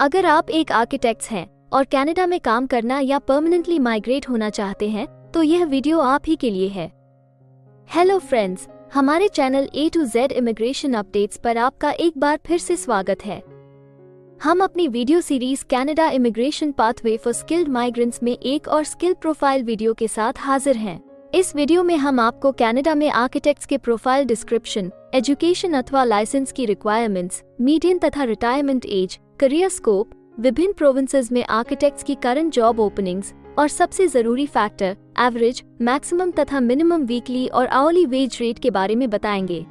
अगर आप एक आर्किटेक्ट हैं और कनाडा में काम करना या परमानेंटली माइग्रेट होना चाहते हैं तो यह वीडियो आप ही के लिए है। हेलो फ्रेंड्स, हमारे channel A to Z immigration updates पर आपका एक बार फिर से स्वागत है। हम अपनी video series Canada immigration pathway for skilled migrants में एक और स्किल प्रोफाइल वीडियो के साथ हाजिर हैं। इस वीडियो में हम आपको कनाडा में आर्किटेक्ट्स के प्रोफाइल डिस्क्रिप्शन, एजुकेशन अथवा लाइसेंस की रिक्वायरमेंट्स, मीडियन तथा रिटायरमेंट एज, करियर स्कोप, विभिन्न प्रोविंसेस में आर्किटेक्ट्स की करंट जॉब ओपनिंग्स और सबसे जरूरी फैक्टर एवरेज, मैक्सिमम तथा मिनिमम वीकली और आवरली वेज रेट के बारे में बताएंगे।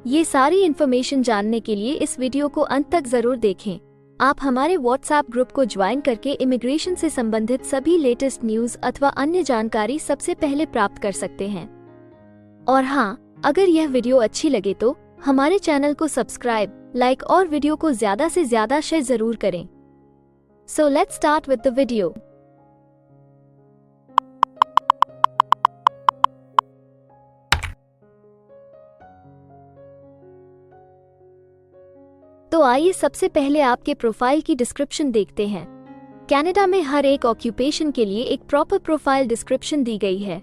ये सारी इन्फॉर्मेशन जानने के लिए इस वीडियो को अंत तक जरूर देखें। आप हमारे व्हाट्सएप ग्रुप को ज्वाइन करके इमिग्रेशन से संबंधित सभी लेटेस्ट न्यूज अथवा अन्य जानकारी सबसे पहले प्राप्त कर सकते हैं। और हाँ, अगर यह वीडियो अच्छी लगे तो हमारे चैनल को सब्सक्राइब, लाइक और वीडियो को ज्यादा से ज्यादा शेयर जरूर करें। So let's start with the video. तो आइए सबसे पहले आपके प्रोफाइल की डिस्क्रिप्शन देखते हैं। कनाडा में हर एक ऑक्यूपेशन के लिए एक प्रॉपर प्रोफाइल डिस्क्रिप्शन दी गई है।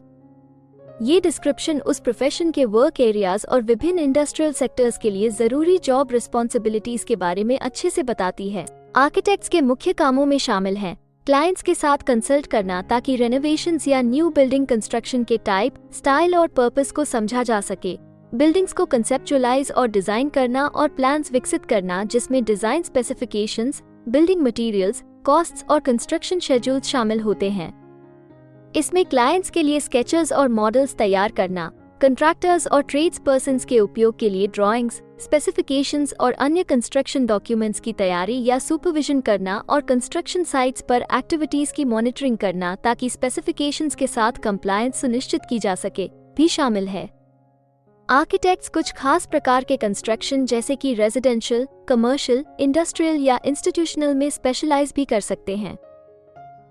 ये डिस्क्रिप्शन उस प्रोफेशन के वर्क एरियाज और विभिन्न इंडस्ट्रियल सेक्टर्स के लिए जरूरी जॉब रिस्पॉन्सिबिलिटीज के बारे में अच्छे से बताती है। आर्किटेक्ट्स के मुख्य कामों में शामिल हैं क्लाइंट्स के साथ कंसल्ट करना ताकि रेनोवेशंस या न्यू बिल्डिंग कंस्ट्रक्शन के टाइप, स्टाइल और पर्पस को समझा जा सके, बिल्डिंग्स को कंसेप्चुअलाइज और डिजाइन करना और प्लान्स विकसित करना जिसमें design specifications, building materials, costs और कंस्ट्रक्शन शेड्यूल्स शामिल होते हैं। इसमें क्लाइंट्स के लिए स्केचेस और मॉडल्स तैयार करना, कंट्रैक्टर्स और ट्रेड्स पर्सन्स के उपयोग के लिए ड्राइंग्स, स्पेसिफिकेशंस और अन्य कंस्ट्रक्शन डॉक्यूमेंट्स की तैयारी या सुपरविजन करना और कंस्ट्रक्शन साइट्स पर एक्टिविटीज की मॉनिटरिंग करना ताकि स्पेसिफिकेशंस के साथ कंप्लायंस सुनिश्चित की जा सके भी शामिल है। आर्किटेक्ट्स कुछ खास प्रकार के कंस्ट्रक्शन जैसे कि रेजिडेंशियल, कमर्शियल, इंडस्ट्रियल या इंस्टीट्यूशनल में स्पेशलाइज भी कर सकते हैं।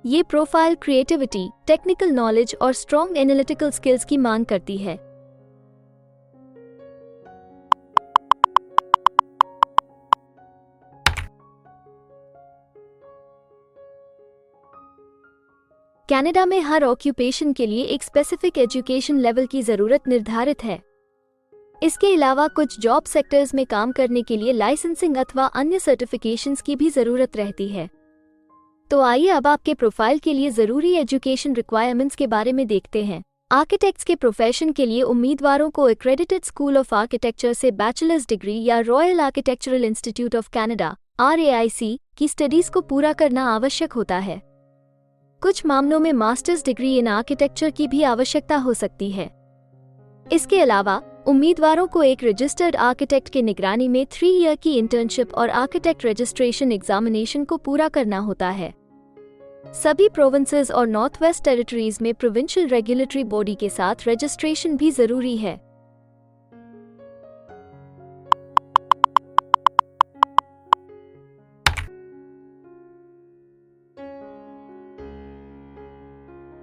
ये प्रोफाइल क्रिएटिविटी, टेक्निकल नॉलेज और स्ट्रॉन्ग एनालिटिकल स्किल्स की मांग करती है। कनाडा में हर ऑक्यूपेशन के लिए एक स्पेसिफिक एजुकेशन लेवल की जरूरत निर्धारित है। इसके अलावा कुछ जॉब सेक्टर्स में काम करने के लिए लाइसेंसिंग अथवा अन्य सर्टिफिकेशंस की भी जरूरत रहती है। तो आइए अब आपके प्रोफाइल के लिए जरूरी एजुकेशन रिक्वायरमेंट्स के बारे में देखते हैं। आर्किटेक्ट्स के प्रोफेशन के लिए उम्मीदवारों को एक्रेडिटेड स्कूल ऑफ आर्किटेक्चर से बैचलर्स डिग्री या royal architectural institute of Canada (RAIC) की स्टडीज को पूरा करना आवश्यक होता है। कुछ मामलों में मास्टर्स डिग्री इन आर्किटेक्चर की भी आवश्यकता हो सकती है। इसके अलावा उम्मीदवारों को एक रजिस्टर्ड आर्किटेक्ट के निगरानी में 3 ईयर की इंटर्नशिप और आर्किटेक्ट रजिस्ट्रेशन एग्जामिनेशन को पूरा करना होता है। सभी प्रोविंसेस और नॉर्थ वेस्ट टेरिटरीज में प्रोविंशियल रेगुलेटरी बॉडी के साथ रजिस्ट्रेशन भी जरूरी है।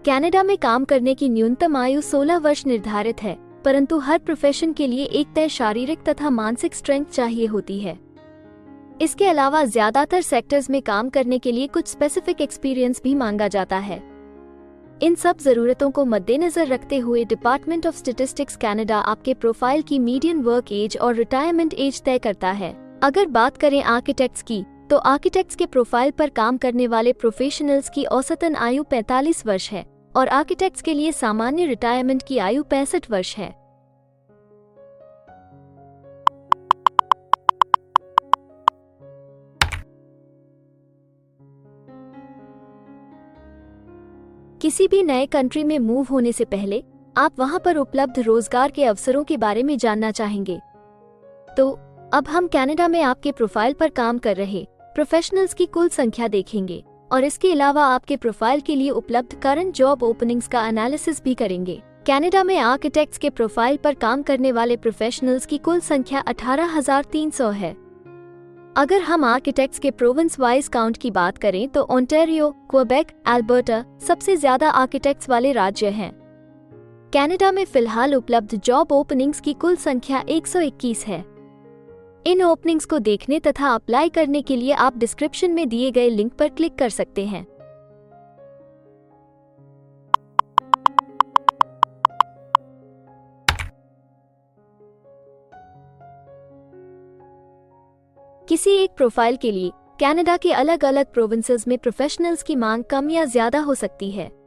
कनाडा में काम करने की न्यूनतम आयु 16 वर्ष निर्धारित है, परंतु हर प्रोफेशन के लिए एक तय शारीरिक तथा मानसिक स्ट्रेंथ चाहिए होती है। इसके अलावा ज्यादातर सेक्टर्स में काम करने के लिए कुछ स्पेसिफिक एक्सपीरियंस भी मांगा जाता है। इन सब जरूरतों को मद्देनजर रखते हुए डिपार्टमेंट ऑफ स्टैटिस्टिक्स कनाडा आपके प्रोफाइल की मीडियन वर्क एज और रिटायरमेंट एज तय करता है। अगर बात करें आर्किटेक्ट्स की, तो आर्किटेक्ट्स के प्रोफाइल पर काम करने वाले प्रोफेशनल्स की औसतन आयु 45 वर्ष है और आर्किटेक्ट्स के लिए सामान्य रिटायरमेंट की आयु 65 वर्ष है। किसी भी नए कंट्री में मूव होने से पहले आप वहां पर उपलब्ध रोजगार के अवसरों के बारे में जानना चाहेंगे। तो अब हम कनाडा में आपके प्रोफाइल पर काम कर रहे प्रोफेशनल्स की कुल संख्या देखेंगे और इसके अलावा आपके प्रोफाइल के लिए उपलब्ध करंट जॉब ओपनिंग्स का एनालिसिस भी करेंगे। कनाडा में आर्किटेक्ट्स के प्रोफाइल पर काम करने वाले प्रोफेशनल्स की कुल संख्या 18,300 है। अगर हम आर्किटेक्ट्स के प्रोविंस वाइज काउंट की बात करें तो ओंटारियो, क्वेबेक, अल्बर्टा सबसे ज्यादा आर्किटेक्ट्स वाले राज्य हैं। कनाडा में फिलहाल उपलब्ध जॉब ओपनिंग्स की कुल संख्या 121 है। इन ओपनिंग्स को देखने तथा अप्लाई करने के लिए आप डिस्क्रिप्शन में दिए गए लिंक पर क्लिक कर सकते हैं। किसी एक प्रोफाइल के लिए कनाडा के अलग अलग प्रोविंसेस में प्रोफेशनल्स की मांग कम या ज्यादा हो सकती है।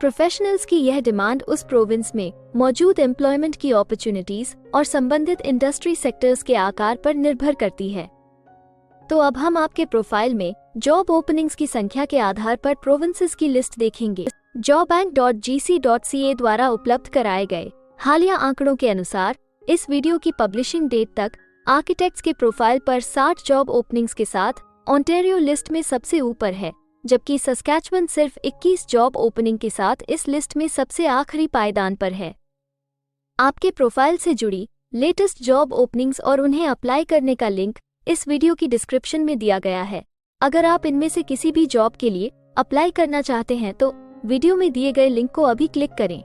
प्रोफेशनल्स की यह डिमांड उस प्रोविंस में मौजूद एम्प्लॉयमेंट की अपॉर्चुनिटीज और संबंधित इंडस्ट्री सेक्टर्स के आकार पर निर्भर करती है। तो अब हम आपके प्रोफाइल में जॉब ओपनिंग्स की संख्या के आधार पर प्रोविंसेस की लिस्ट देखेंगे। jobbank.gc.ca द्वारा उपलब्ध कराए गए हालिया आंकड़ों के अनुसार इस वीडियो की पब्लिशिंग डेट तक आर्किटेक्ट्स के प्रोफाइल पर 60 जॉब ओपनिंग्स के साथ ओंटारियो लिस्ट में सबसे ऊपर है, जबकि सस्कैचुअन सिर्फ 21 जॉब ओपनिंग के साथ इस लिस्ट में सबसे आखिरी पायदान पर है। आपके प्रोफाइल से जुड़ी लेटेस्ट जॉब ओपनिंग्स और उन्हें अप्लाई करने का लिंक इस वीडियो की डिस्क्रिप्शन में दिया गया है। अगर आप इनमें से किसी भी जॉब के लिए अप्लाई करना चाहते हैं तो वीडियो में दिए गए लिंक को अभी क्लिक करें।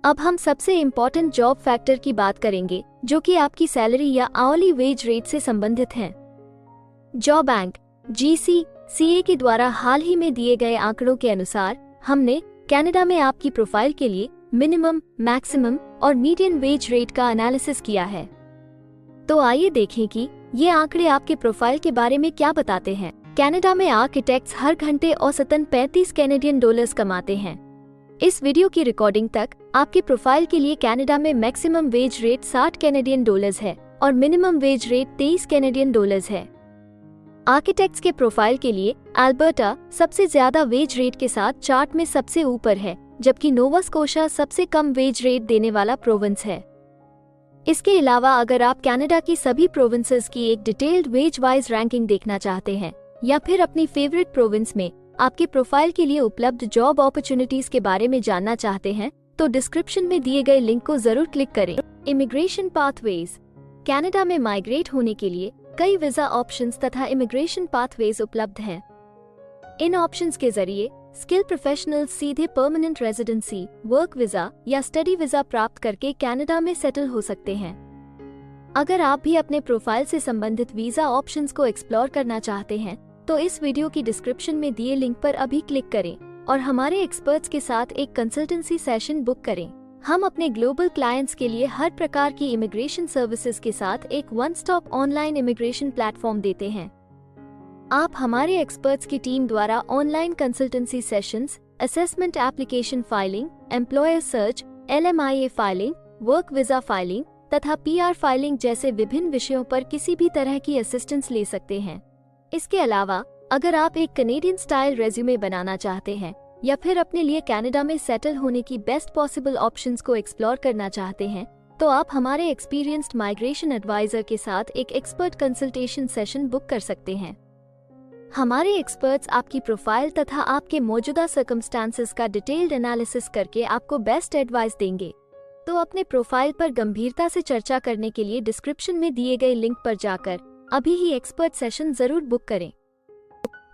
अब हम सबसे इम्पोर्टेंट जॉब फैक्टर की बात करेंगे, जो कि आपकी सैलरी या आवली वेज रेट से संबंधित हैं। jobbank.gc.ca के द्वारा हाल ही में दिए गए आंकड़ों के अनुसार हमने कनाडा में आपकी प्रोफाइल के लिए मिनिमम, मैक्सिमम और मीडियन वेज रेट का एनालिसिस किया है। तो आइए देखें कि ये आंकड़े आपके प्रोफाइल के बारे में क्या बताते हैं। कनाडा में आर्किटेक्ट्स हर घंटे औसतन 35 कैनेडियन डॉलर्स कमाते हैं। इस वीडियो की रिकॉर्डिंग तक आपके प्रोफाइल के लिए कनाडा में maximum wage rate 60 Canadian dollars है और minimum wage rate 23 Canadian dollars है। आर्किटेक्ट्स के प्रोफाइल के लिए अल्बर्टा सबसे ज्यादा वेज रेट के साथ चार्ट में सबसे ऊपर है, जबकि नोवा स्कोशा सबसे कम वेज रेट देने वाला प्रोविंस है। इसके अलावा अगर आप कनाडा की सभी प्रोविंसेस की एक डिटेल्ड वेज वाइज रैंकिंग देखना चाहते हैं या फिर अपनी फेवरेट प्रोविंस में आपके प्रोफाइल के लिए उपलब्ध जॉब अपॉर्चुनिटीज के बारे में जानना चाहते हैं तो डिस्क्रिप्शन में दिए गए लिंक को जरूर क्लिक करें। Immigration pathways. कनाडा में माइग्रेट होने के लिए कई वीजा ऑप्शंस तथा इमिग्रेशन पाथवेज उपलब्ध हैं। इन ऑप्शंस के जरिए स्किल प्रोफेशनल्स सीधे परमानेंट रेजिडेंसी, वर्क वीजा या स्टडी वीजा प्राप्त करके कनाडा में सेटल हो सकते हैं। अगर आप भी अपने प्रोफाइल से संबंधित वीजा ऑप्शंस को एक्सप्लोर करना चाहते हैं तो इस वीडियो की डिस्क्रिप्शन में दिए लिंक पर अभी क्लिक करें और हमारे एक्सपर्ट्स के साथ एक कंसल्टेंसी सेशन बुक करें। हम अपने ग्लोबल क्लाइंट्स के लिए हर प्रकार की इमिग्रेशन सर्विसेज के साथ एक one stop online immigration platform देते हैं। आप हमारे एक्सपर्ट्स की टीम द्वारा online consultancy sessions, assessment application filing, employer search, LMIA filing, work visa filing तथा PR फाइलिंग जैसे विभिन्न विषयों पर किसी भी तरह की असिस्टेंस ले सकते हैं। इसके अलावा अगर आप एक कनेडियन स्टाइल रेज्यूमे बनाना चाहते हैं या फिर अपने लिए कनाडा में सेटल होने की बेस्ट पॉसिबल ऑप्शंस को एक्सप्लोर करना चाहते हैं तो आप हमारे एक्सपीरियंस्ड माइग्रेशन एडवाइजर के साथ एक एक्सपर्ट कंसल्टेशन सेशन बुक कर सकते हैं। हमारे एक्सपर्ट्स आपकी प्रोफाइल तथा आपके मौजूदा सर्कमस्टांसेस का डिटेल्ड एनालिसिस करके आपको बेस्ट एडवाइस देंगे। तो अपने प्रोफाइल पर गंभीरता से चर्चा करने के लिए डिस्क्रिप्शन में दिए गए लिंक पर जाकर अभी ही एक्सपर्ट सेशन जरूर बुक करें।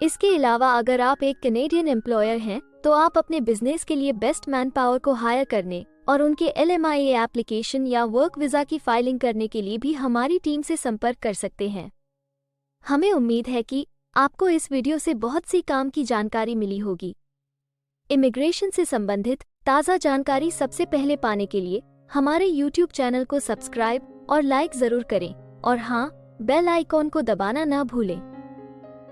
इसके अलावा अगर आप एक कनेडियन एम्प्लॉयर हैं तो आप अपने बिजनेस के लिए बेस्ट मैन पावर को हायर करने और उनके LMIA एप्लीकेशन या वर्क वीजा की फाइलिंग करने के लिए भी हमारी टीम से संपर्क कर सकते हैं। हमें उम्मीद है कि आपको इस वीडियो से बहुत सी काम की जानकारी मिली होगी। इमिग्रेशन से संबंधित ताज़ा जानकारी सबसे पहले पाने के लिए हमारे YouTube चैनल को सब्सक्राइब और लाइक जरूर करें और हाँ, बेल आइकॉन को दबाना ना भूलें।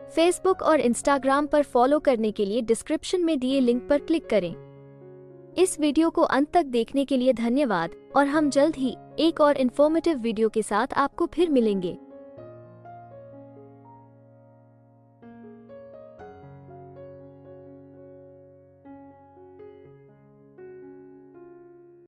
फेसबुक और इंस्टाग्राम पर फॉलो करने के लिए डिस्क्रिप्शन में दिए लिंक पर क्लिक करें। इस वीडियो को अंत तक देखने के लिए धन्यवाद और हम जल्द ही एक और इन्फॉर्मेटिव वीडियो के साथ आपको फिर मिलेंगे।